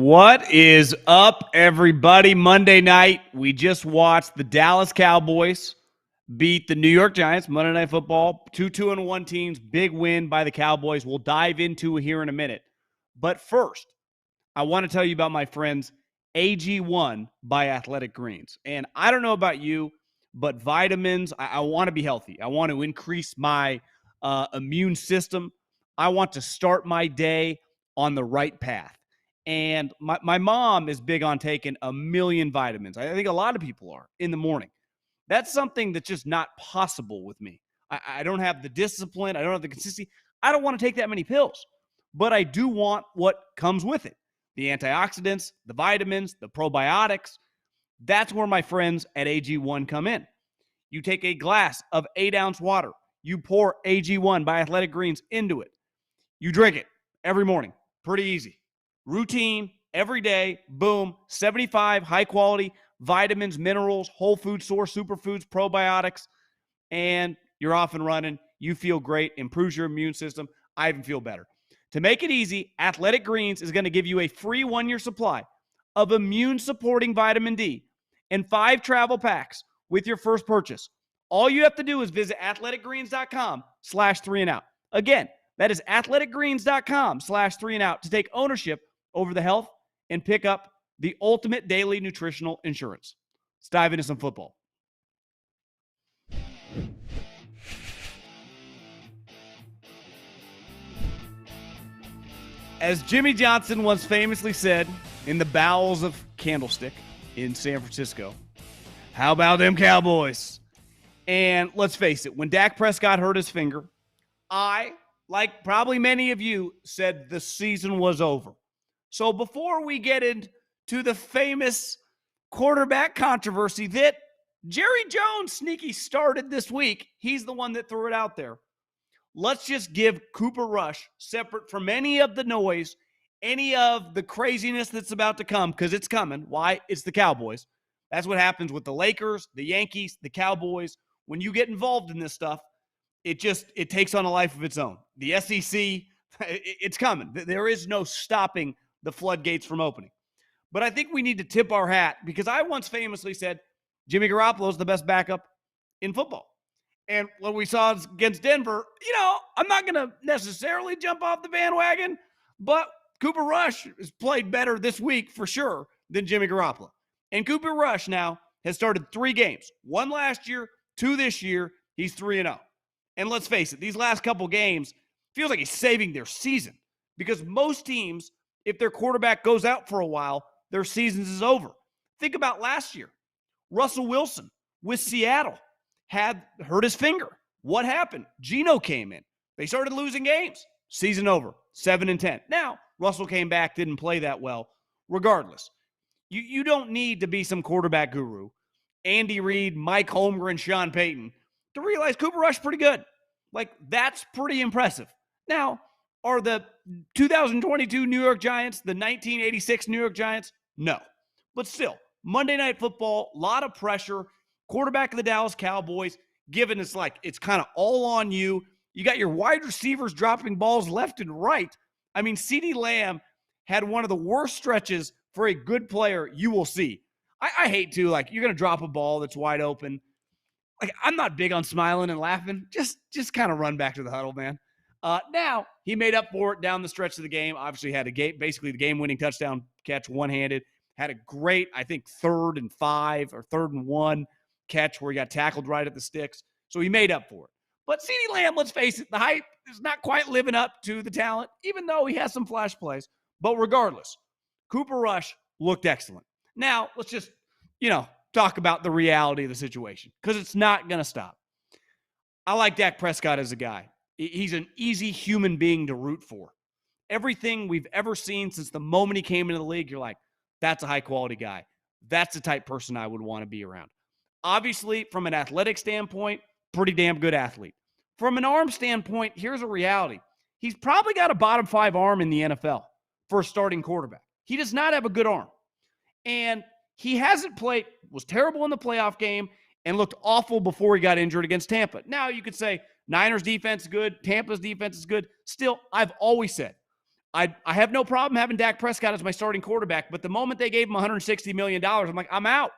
What is up, everybody? Monday night, we just watched the Dallas Cowboys beat the New York Giants. Monday Night Football, 2-1 teams, big win by the Cowboys. We'll dive into it here in a minute. But first, I want to tell you about my friends AG1 by Athletic Greens. And I don't know about you, but vitamins, I want to be healthy. I want to increase my immune system. I want to start my day on the right path. And my mom is big on taking a million vitamins. I think a lot of people are in the morning. That's something that's just not possible with me. I don't have the discipline. I don't have the consistency. I don't want to take that many pills. But I do want what comes with it. The antioxidants, the vitamins, the probiotics. That's where my friends at AG1 come in. You take a glass of 8-ounce water. You pour AG1 by Athletic Greens into it. You drink it every morning. Pretty easy. Routine, every day, boom, 75 high-quality vitamins, minerals, whole food source, superfoods, probiotics, and you're off and running. You feel great, improves your immune system. I even feel better. To make it easy, Athletic Greens is going to give you a free 1-year supply of immune-supporting vitamin D and 5 travel packs with your first purchase. All you have to do is visit athleticgreens.com/3andout. Again, that is athleticgreens.com/3andout to take ownership over the health and pick up the ultimate daily nutritional insurance. Let's dive into some football. As Jimmy Johnson once famously said in the bowels of Candlestick in San Francisco, how about them Cowboys? And let's face it, when Dak Prescott hurt his finger, I, like probably many of you, said the season was over. So before we get into the famous quarterback controversy that Jerry Jones sneaky started this week, he's the one that threw it out there. Let's just give Cooper Rush, separate from any of the noise, any of the craziness that's about to come, because it's coming. Why? It's the Cowboys. That's what happens with the Lakers, the Yankees, the Cowboys. When you get involved in this stuff, it takes on a life of its own. The SEC, it's coming. There is no stopping the floodgates from opening. But I think we need to tip our hat, because I once famously said Jimmy Garoppolo is the best backup in football. And what we saw against Denver, I'm not going to necessarily jump off the bandwagon, but Cooper Rush has played better this week for sure than Jimmy Garoppolo. And Cooper Rush now has started 3 games. 1 last year, 2 this year. He's 3-0. And let's face it, these last couple games feels like he's saving their season, because most teams, if their quarterback goes out for a while, their season is over. Think about last year. Russell Wilson with Seattle had hurt his finger. What happened? Geno came in. They started losing games. Season over. 7-10. Now, Russell came back, didn't play that well. Regardless, you don't need to be some quarterback guru, Andy Reid, Mike Holmgren, Sean Payton, to realize Cooper Rush is pretty good. Like, that's pretty impressive. Now, are the 2022 New York Giants the 1986 New York Giants? No. But still, Monday Night Football, a lot of pressure. Quarterback of the Dallas Cowboys, given it's kind of all on you. You got your wide receivers dropping balls left and right. I mean, CeeDee Lamb had one of the worst stretches for a good player you will see. I hate to, you're going to drop a ball that's wide open. I'm not big on smiling and laughing. Just kind of run back to the huddle, man. Now, he made up for it down the stretch of the game. Obviously had basically the game-winning touchdown catch one-handed. Had a great, I think, 3rd and 5 or 3rd and 1 catch where he got tackled right at the sticks. So he made up for it. But CeeDee Lamb, let's face it, the hype is not quite living up to the talent, even though he has some flash plays. But regardless, Cooper Rush looked excellent. Now, let's just, talk about the reality of the situation, because it's not going to stop. I like Dak Prescott as a guy. He's an easy human being to root for. Everything we've ever seen since the moment he came into the league, you're like, that's a high-quality guy. That's the type of person I would want to be around. Obviously, from an athletic standpoint, pretty damn good athlete. From an arm standpoint, here's a reality. He's probably got a bottom 5 arm in the NFL for a starting quarterback. He does not have a good arm. And he hasn't played, was terrible in the playoff game, and looked awful before he got injured against Tampa. Now you could say Niners defense is good, Tampa's defense is good. Still, I've always said, I have no problem having Dak Prescott as my starting quarterback, but the moment they gave him $160 million, I'm like, I'm out.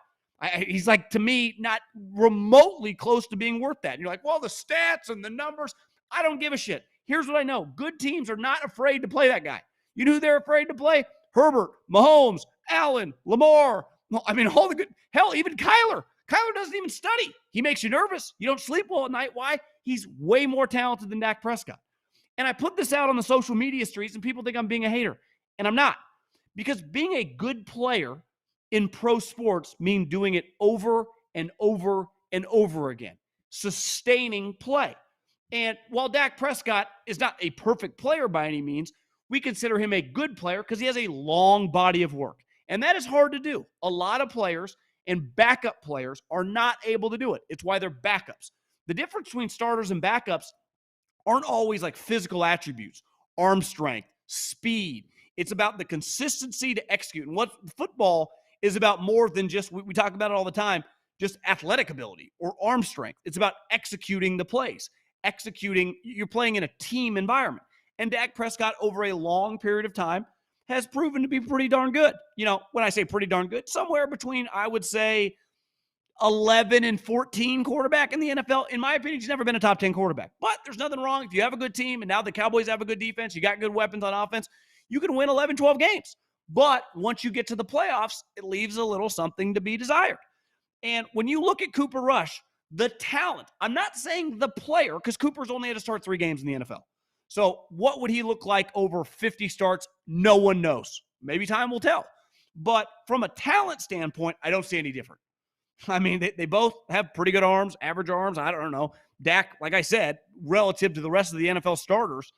He's like, to me, not remotely close to being worth that. And you're like, well, the stats and the numbers, I don't give a shit. Here's what I know. Good teams are not afraid to play that guy. You know who they're afraid to play? Herbert, Mahomes, Allen, Lamar. I mean, all the good, hell, even Kyler. Kyler doesn't even study. He makes you nervous. You don't sleep well at night. Why? He's way more talented than Dak Prescott. And I put this out on the social media streets, and people think I'm being a hater. And I'm not. Because being a good player in pro sports means doing it over and over and over again. Sustaining play. And while Dak Prescott is not a perfect player by any means, we consider him a good player because he has a long body of work. And that is hard to do. A lot of players and backup players are not able to do it. It's why they're backups. The difference between starters and backups aren't always like physical attributes, arm strength, speed. It's about the consistency to execute. And what football is about more than just, we talk about it all the time, just athletic ability or arm strength. It's about executing the plays. You're playing in a team environment. And Dak Prescott, over a long period of time, has proven to be pretty darn good. You know, when I say pretty darn good, somewhere between, I would say, 11 and 14 quarterback in the NFL. In my opinion, he's never been a top 10 quarterback. But there's nothing wrong. If you have a good team, and now the Cowboys have a good defense, you got good weapons on offense, you can win 11, 12 games. But once you get to the playoffs, it leaves a little something to be desired. And when you look at Cooper Rush, the talent, I'm not saying the player, because Cooper's only had to start 3 games in the NFL. So what would he look like over 50 starts? No one knows. Maybe time will tell. But from a talent standpoint, I don't see any different. I mean, they both have pretty good arms, average arms. I don't know. Dak, like I said, relative to the rest of the NFL starters,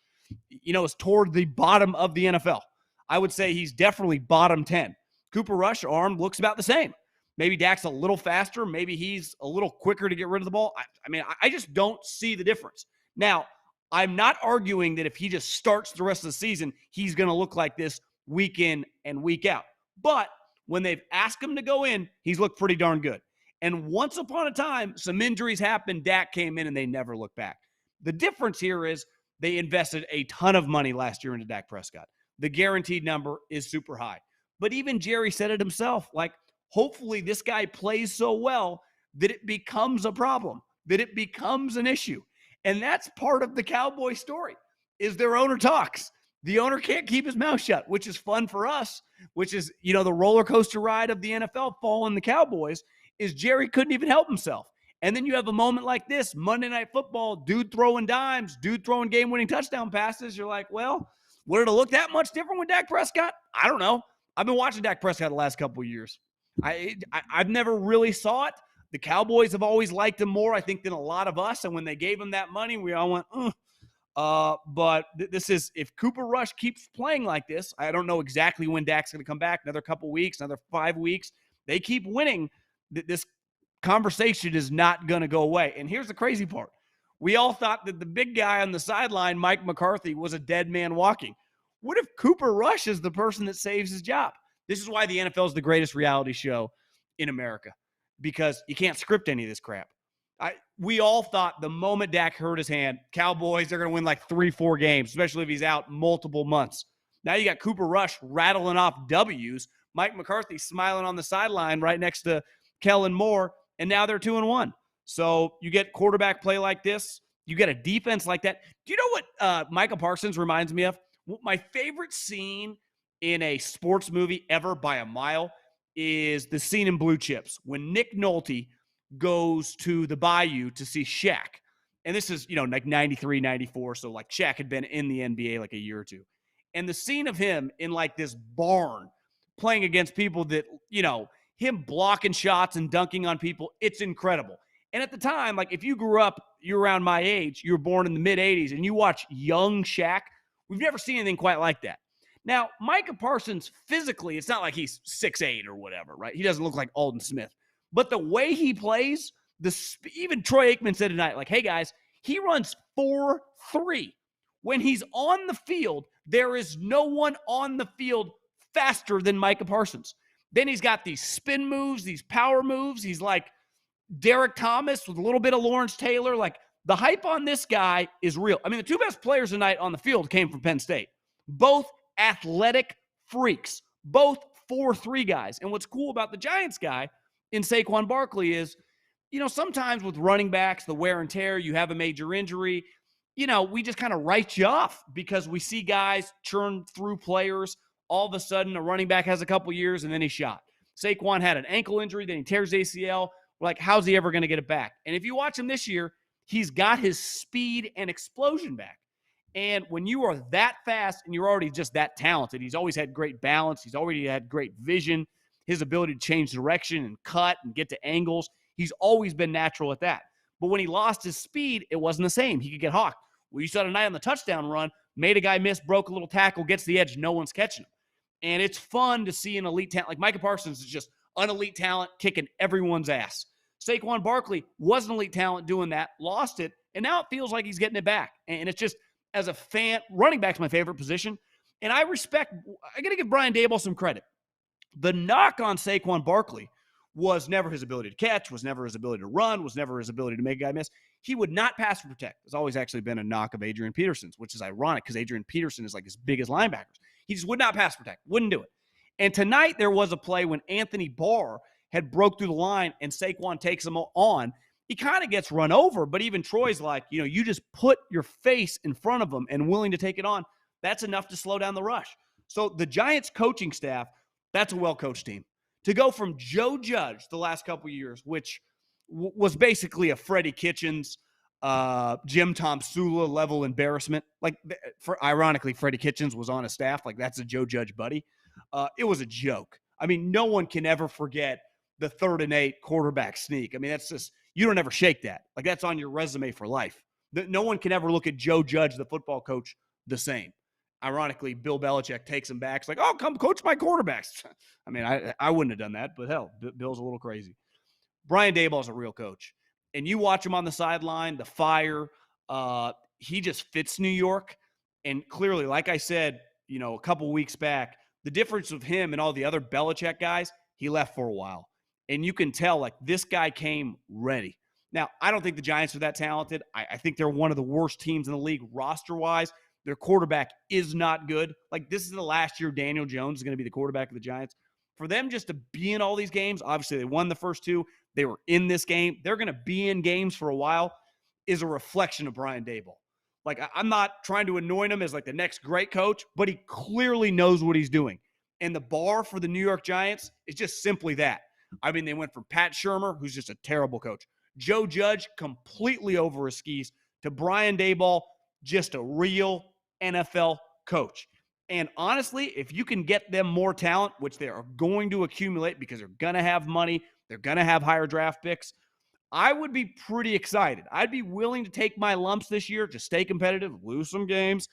you know, is toward the bottom of the NFL. I would say he's definitely bottom 10. Cooper Rush, arm looks about the same. Maybe Dak's a little faster. Maybe he's a little quicker to get rid of the ball. I just don't see the difference. Now, I'm not arguing that if he just starts the rest of the season, he's going to look like this week in and week out. But when they've asked him to go in, he's looked pretty darn good. And once upon a time, some injuries happened. Dak came in and they never looked back. The difference here is they invested a ton of money last year into Dak Prescott. The guaranteed number is super high. But even Jerry said it himself, like, hopefully this guy plays so well that it becomes a problem, that it becomes an issue. And that's part of the Cowboy story, is their owner talks. The owner can't keep his mouth shut, which is fun for us, which is, you know, the roller coaster ride of the NFL following the Cowboys, is Jerry couldn't even help himself. And then you have a moment like this, Monday Night Football, dude throwing dimes, dude throwing game-winning touchdown passes. You're like, well, would it look that much different with Dak Prescott? I don't know. I've been watching Dak Prescott the last couple of years. I've never really saw it. The Cowboys have always liked him more, I think, than a lot of us. And when they gave him that money, we all went, but this is, if Cooper Rush keeps playing like this, I don't know exactly when Dak's going to come back, another couple weeks, another 5 weeks. They keep winning. This conversation is not going to go away. And here's the crazy part. We all thought that the big guy on the sideline, Mike McCarthy, was a dead man walking. What if Cooper Rush is the person that saves his job? This is why the NFL is the greatest reality show in America, because you can't script any of this crap. We all thought the moment Dak hurt his hand, Cowboys, they're going to win like 3-4 games, especially if he's out multiple months. Now you got Cooper Rush rattling off W's, Mike McCarthy smiling on the sideline right next to Kellen Moore, and now they're 2-1. So you get quarterback play like this. You get a defense like that. Do you know what Micah Parsons reminds me of? My favorite scene in a sports movie ever by a mile is the scene in Blue Chips when Nick Nolte goes to the Bayou to see Shaq. And this is, like 93, 94. So like Shaq had been in the NBA like a year or two. And the scene of him in like this barn playing against people that, him blocking shots and dunking on people, it's incredible. And at the time, like if you grew up, you're around my age, you were born in the mid 80s and you watch young Shaq, we've never seen anything quite like that. Now, Micah Parsons, physically, it's not like he's 6'8" or whatever, right? He doesn't look like Alden Smith. But the way he plays, even Troy Aikman said tonight, like, hey, guys, he runs 4.3. When he's on the field, there is no one on the field faster than Micah Parsons. Then he's got these spin moves, these power moves. He's like Derek Thomas with a little bit of Lawrence Taylor. Like, the hype on this guy is real. I mean, the two best players tonight on the field came from Penn State. Both athletic freaks, both 4-3 guys. And what's cool about the Giants guy in Saquon Barkley is, sometimes with running backs, the wear and tear, you have a major injury, we just kind of write you off because we see guys churn through players. All of a sudden, a running back has a couple years and then he's shot. Saquon had an ankle injury, then he tears ACL. We're like, how's he ever going to get it back? And if you watch him this year, he's got his speed and explosion back. And when you are that fast and you're already just that talented, he's always had great balance. He's already had great vision, his ability to change direction and cut and get to angles. He's always been natural at that. But when he lost his speed, it wasn't the same. He could get hawked. Well, you saw tonight on the touchdown run, made a guy miss, broke a little tackle, gets the edge, no one's catching him. And it's fun to see an elite talent. Like Micah Parsons is just an elite talent kicking everyone's ass. Saquon Barkley was an elite talent doing that, lost it, and now it feels like he's getting it back. And it's just, as a fan, running back's my favorite position. And I got to give Brian Daboll some credit. The knock on Saquon Barkley was never his ability to catch, was never his ability to run, was never his ability to make a guy miss. He would not pass or protect. It's always actually been a knock of Adrian Peterson's, which is ironic because Adrian Peterson is like as big as linebackers. He just would not pass protect, wouldn't do it. And tonight there was a play when Anthony Barr had broke through the line and Saquon takes him on. He kind of gets run over, but even Troy's like, you just put your face in front of him and willing to take it on. That's enough to slow down the rush. So the Giants coaching staff, that's a well-coached team. To go from Joe Judge the last couple of years, which was basically a Freddie Kitchens, Jim Tom Sula level embarrassment. Like, ironically, Freddie Kitchens was on a staff. Like, that's a Joe Judge buddy. It was a joke. I mean, no one can ever forget the 3rd and 8 quarterback sneak. I mean, that's just, you don't ever shake that. Like, that's on your resume for life. No one can ever look at Joe Judge, the football coach, the same. Ironically, Bill Belichick takes him back. It's like, oh, come coach my quarterbacks. I mean, I wouldn't have done that, but hell, Bill's a little crazy. Brian Daboll's a real coach. And you watch him on the sideline, the fire, he just fits New York. And clearly, like I said, a couple weeks back, the difference with him and all the other Belichick guys, he left for a while. And you can tell, like, this guy came ready. Now, I don't think the Giants are that talented. I think they're one of the worst teams in the league roster-wise. Their quarterback is not good. Like, this is the last year Daniel Jones is going to be the quarterback of the Giants. For them just to be in all these games, obviously they won the first 2. They were in this game. They're going to be in games for a while, is a reflection of Brian Daboll. Like, I'm not trying to anoint him as like the next great coach, but he clearly knows what he's doing. And the bar for the New York Giants is just simply that. I mean, they went from Pat Shurmur, who's just a terrible coach, Joe Judge, completely over his skis, to Brian Daboll, just a real NFL coach. And honestly, if you can get them more talent, which they are going to accumulate because they're going to have money, they're going to have higher draft picks, I would be pretty excited. I'd be willing to take my lumps this year to stay competitive, lose some games,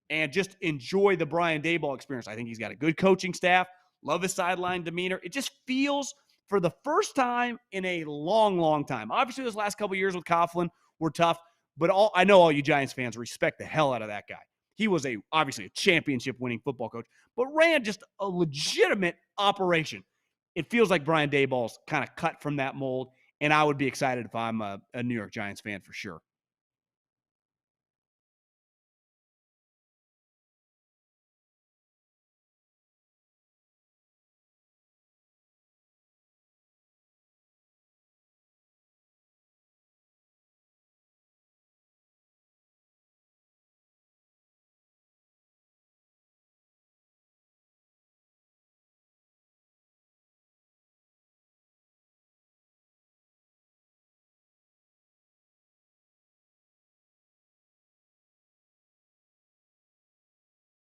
and just enjoy the Brian Daboll experience. I think he's got a good coaching staff, love his sideline demeanor. It just feels, for the first time in a long, long time. Obviously, those last couple of years with Coughlin were tough, but I know all you Giants fans respect the hell out of that guy. He was obviously a championship-winning football coach, but ran just a legitimate operation. It feels like Brian Daboll's kind of cut from that mold, and I would be excited if I'm a New York Giants fan for sure.